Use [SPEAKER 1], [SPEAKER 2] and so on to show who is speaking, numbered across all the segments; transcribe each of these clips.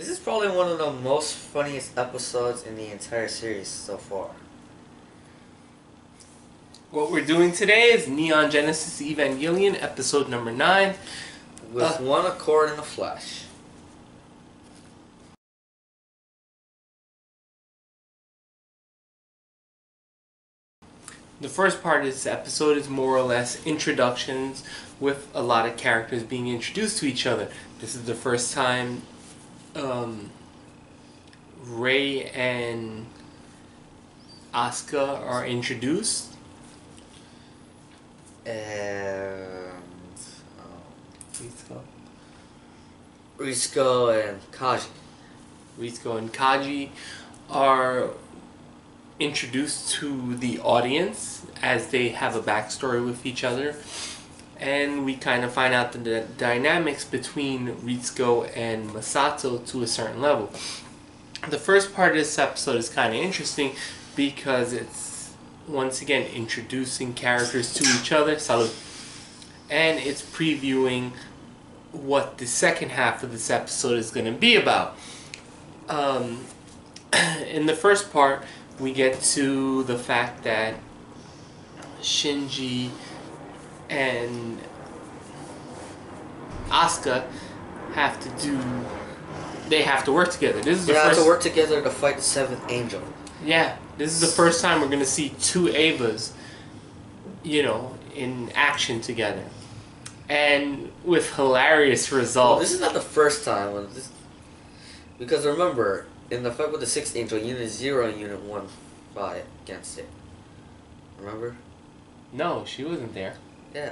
[SPEAKER 1] This is probably one of the most funniest episodes in the entire series so far.
[SPEAKER 2] What we're doing today is Neon Genesis Evangelion, episode number 9.
[SPEAKER 1] With one accord in the flesh.
[SPEAKER 2] The first part of this episode is more or less introductions with a lot of characters being introduced to each other. This is the first time Rei and Asuka are introduced.
[SPEAKER 1] And
[SPEAKER 2] Ritsuko.
[SPEAKER 1] Ritsuko and Kaji.
[SPEAKER 2] Ritsuko and Kaji are introduced to the audience as they have a backstory with each other, and we kind of find out the dynamics between Ritsuko and Masato to a certain level. The first part of this episode is kind of interesting because it's once again introducing characters to each other, and it's previewing what the second half of this episode is going to be about. In the first part, we get to the fact that Shinji and Asuka have to work together.
[SPEAKER 1] They have to work together to fight the 7th angel.
[SPEAKER 2] Yeah, this is the first time we're going to see two Evas, in action together. And with hilarious results.
[SPEAKER 1] Well, this is not the first time. Because remember, in the fight with the 6th angel, Unit 0 and Unit 1 fought against it. Remember?
[SPEAKER 2] No, she wasn't there.
[SPEAKER 1] Yeah.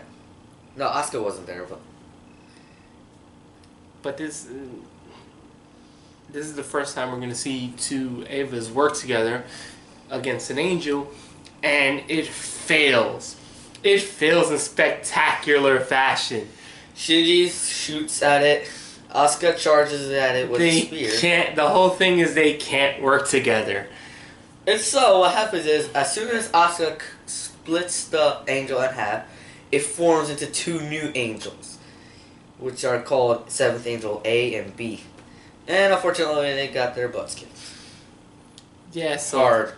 [SPEAKER 1] No, Asuka wasn't there,
[SPEAKER 2] But this is the first time we're going to see two Evas work together against an angel, and it fails. It fails in spectacular fashion.
[SPEAKER 1] Shinji shoots at it. Asuka charges at it with a spear.
[SPEAKER 2] The whole thing is they can't work together.
[SPEAKER 1] And so what happens is, as soon as Asuka splits the angel in half, it forms into two new angels, which are called 7th Angel A and B. And unfortunately, they got their butts kicked.
[SPEAKER 2] Yeah, so
[SPEAKER 1] hard.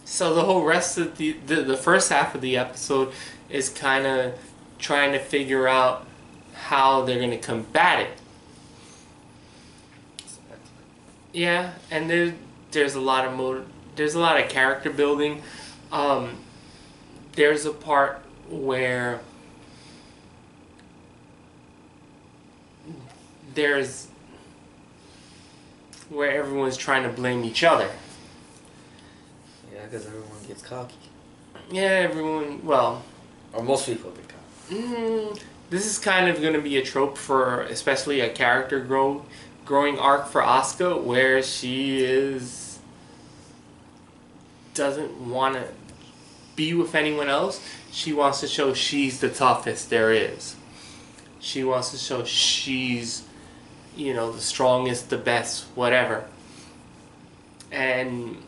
[SPEAKER 2] So the whole rest of the first half of the episode is kind of trying to figure out how they're going to combat it. Yeah, and there's a lot of character building. There's a part where everyone's trying to blame each other.
[SPEAKER 1] Yeah, because everyone gets cocky.
[SPEAKER 2] Yeah, or
[SPEAKER 1] most people get cocky.
[SPEAKER 2] This is kind of going to be a trope for especially a character growing arc for Asuka, where she doesn't want to be with anyone else. She wants to show she's the toughest there is. She wants to show she's, the strongest, the best, whatever. And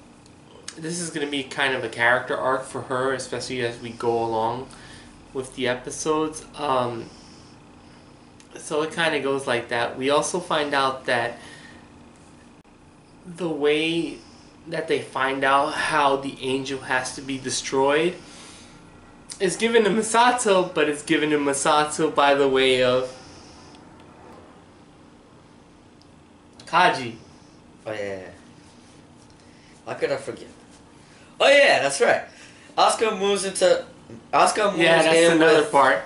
[SPEAKER 2] this is going to be kind of a character arc for her, especially as we go along with the episodes. So it kind of goes like that. We also find out that the way that they find out how the angel has to be destroyed is given to Masato, but it's given to Masato by the way of Kaji.
[SPEAKER 1] Oh yeah. How could I forget? Oh yeah, that's right. Asuka moves in
[SPEAKER 2] that's another part.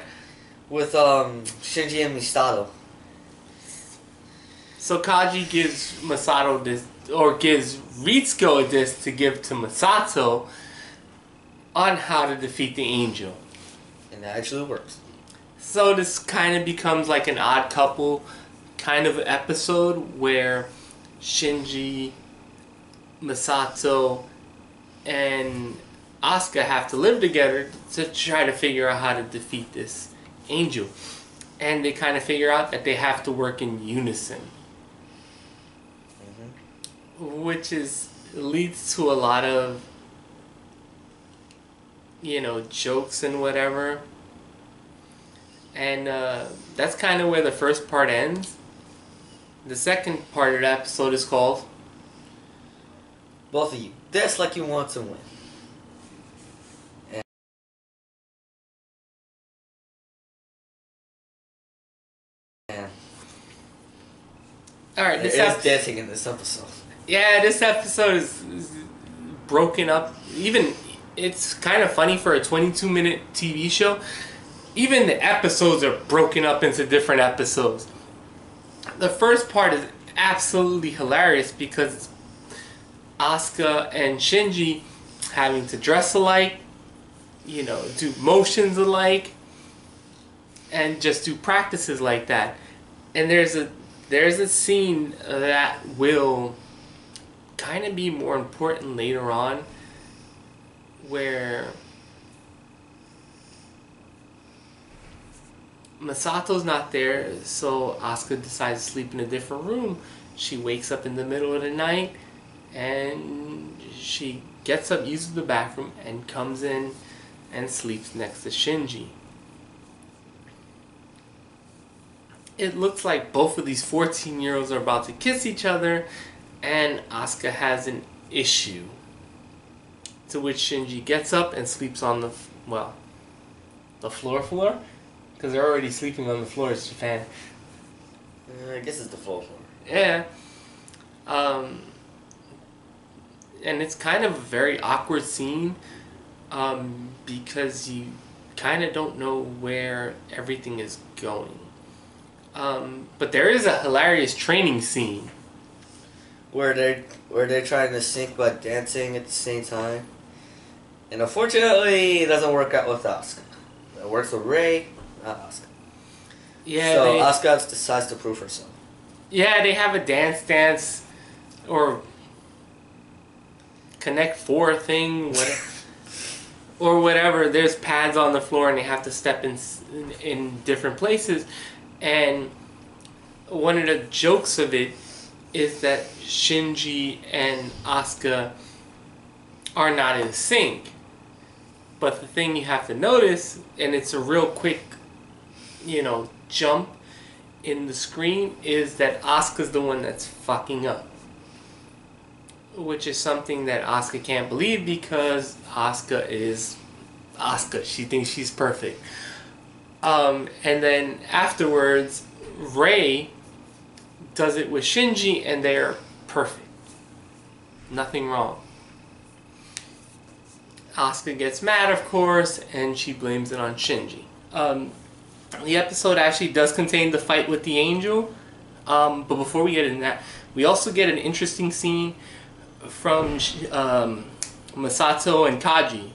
[SPEAKER 1] With Shinji and Misato.
[SPEAKER 2] So Kaji gives Masato this, or gives Ritsuko this to give to Masato on how to defeat the angel.
[SPEAKER 1] And that actually works.
[SPEAKER 2] So this kind of becomes like an odd couple kind of episode where Shinji, Masato, and Asuka have to live together to try to figure out how to defeat this angel. And they kind of figure out that they have to work in unison. Which leads to a lot of, jokes and whatever. And that's kind of where the first part ends. The second part of the episode is called
[SPEAKER 1] Both of you. Dance like you want to win. And
[SPEAKER 2] Alright,
[SPEAKER 1] there is dancing in this episode.
[SPEAKER 2] Yeah, this episode is broken up. Even, it's kind of funny for a 22-minute TV show. Even the episodes are broken up into different episodes. The first part is absolutely hilarious because it's Asuka and Shinji having to dress alike, you know, do motions alike, and just do practices like that. And there's a scene that will kind of be more important later on, where Masato's not there, so Asuka decides to sleep in a different room. She wakes up in the middle of the night, and she gets up, uses the bathroom, and comes in and sleeps next to Shinji. It looks like both of these 14-year-olds are about to kiss each other, and Asuka has an issue. To which Shinji gets up and sleeps on the floor? Because they're already sleeping on the floor, it's Japan.
[SPEAKER 1] I guess it's the full floor.
[SPEAKER 2] Yeah. And it's kind of a very awkward scene, because you kind of don't know where everything is going. But there is a hilarious training scene
[SPEAKER 1] where they're trying to sync but dancing at the same time. And unfortunately, it doesn't work out with Asuka. It works with Rei, not Asuka.
[SPEAKER 2] Yeah.
[SPEAKER 1] So Asuka decides to prove herself.
[SPEAKER 2] Yeah, they have a dance or Connect 4 thing, whatever. Or whatever. There's pads on the floor and they have to step in different places. And one of the jokes of it is that Shinji and Asuka are not in sync. But the thing you have to notice, and it's a real quick, jump in the screen, is that Asuka's the one that's fucking up. Which is something that Asuka can't believe because Asuka is Asuka. She thinks she's perfect. And then afterwards, Rei does it with Shinji and they're perfect. Nothing wrong. Asuka gets mad, of course, and she blames it on Shinji. The episode actually does contain the fight with the angel. But before we get into that, we also get an interesting scene from Masato and Kaji,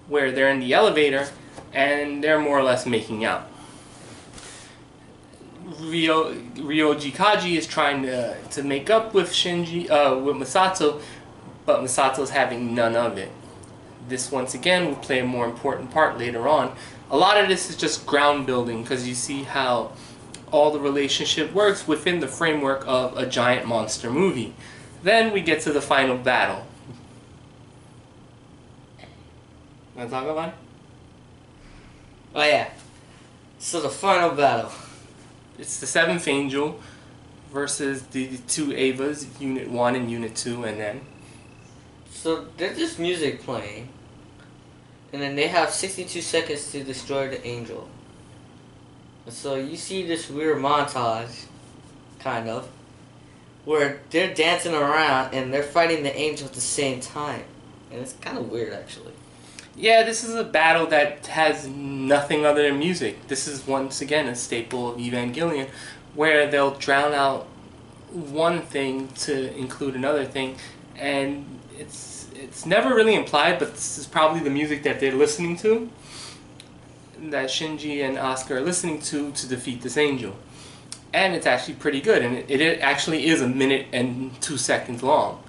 [SPEAKER 2] where they're in the elevator and they're more or less making out. Ryoji Kaji is trying to make up with Shinji, with Masato, but Masato's having none of it. This once again will play a more important part later on. A lot of this is just ground building because you see how all the relationship works within the framework of a giant monster movie. Then we get to the final battle. Want to talk about it?
[SPEAKER 1] Oh yeah. So the final battle.
[SPEAKER 2] It's the 7th Angel versus the 2 Avas, Unit 1 and Unit 2, and then...
[SPEAKER 1] So there's this music playing, and then they have 62 seconds to destroy the angel. And so you see this weird montage, kind of, where they're dancing around and they're fighting the angel at the same time. And it's kind of weird, actually.
[SPEAKER 2] Yeah, this is a battle that has nothing other than music. This is, once again, a staple of Evangelion, where they'll drown out one thing to include another thing, and it's never really implied, but this is probably the music that they're listening to, that Shinji and Asuka are listening to defeat this angel. And it's actually pretty good, and it actually is 1 minute and 2 seconds long.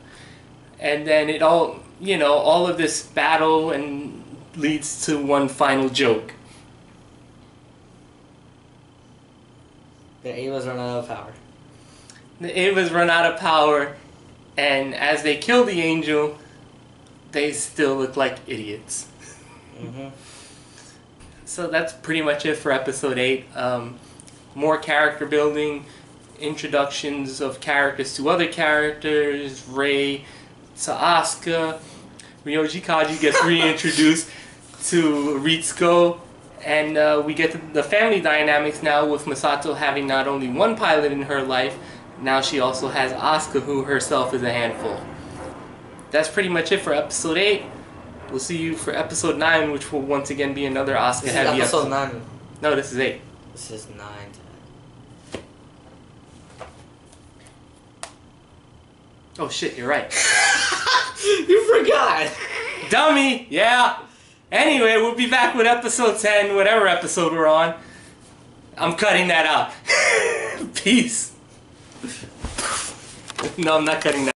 [SPEAKER 2] And then it all, all of this battle and leads to one final joke.
[SPEAKER 1] The Avas run out of power.
[SPEAKER 2] The Avas run out of power, and as they kill the angel, they still look like idiots.
[SPEAKER 1] Mm-hmm.
[SPEAKER 2] So that's pretty much it for episode 8. More character building. introductions of characters to other characters. Rei to Asuka. Ryoji Kaji gets reintroduced to Ritsuko. And we get the family dynamics now with Masato having not only one pilot in her life, now she also has Asuka, who herself is a handful. That's pretty much it for episode 8. We'll see you for episode 9, which will once again be another Asuka heavy episode.
[SPEAKER 1] Episode 9.
[SPEAKER 2] No, this is 8.
[SPEAKER 1] This is 9.
[SPEAKER 2] Oh shit, you're right.
[SPEAKER 1] You forgot!
[SPEAKER 2] Dummy! Yeah! Anyway, we'll be back with episode 10, whatever episode we're on. I'm cutting that out. Peace. No, I'm not cutting that.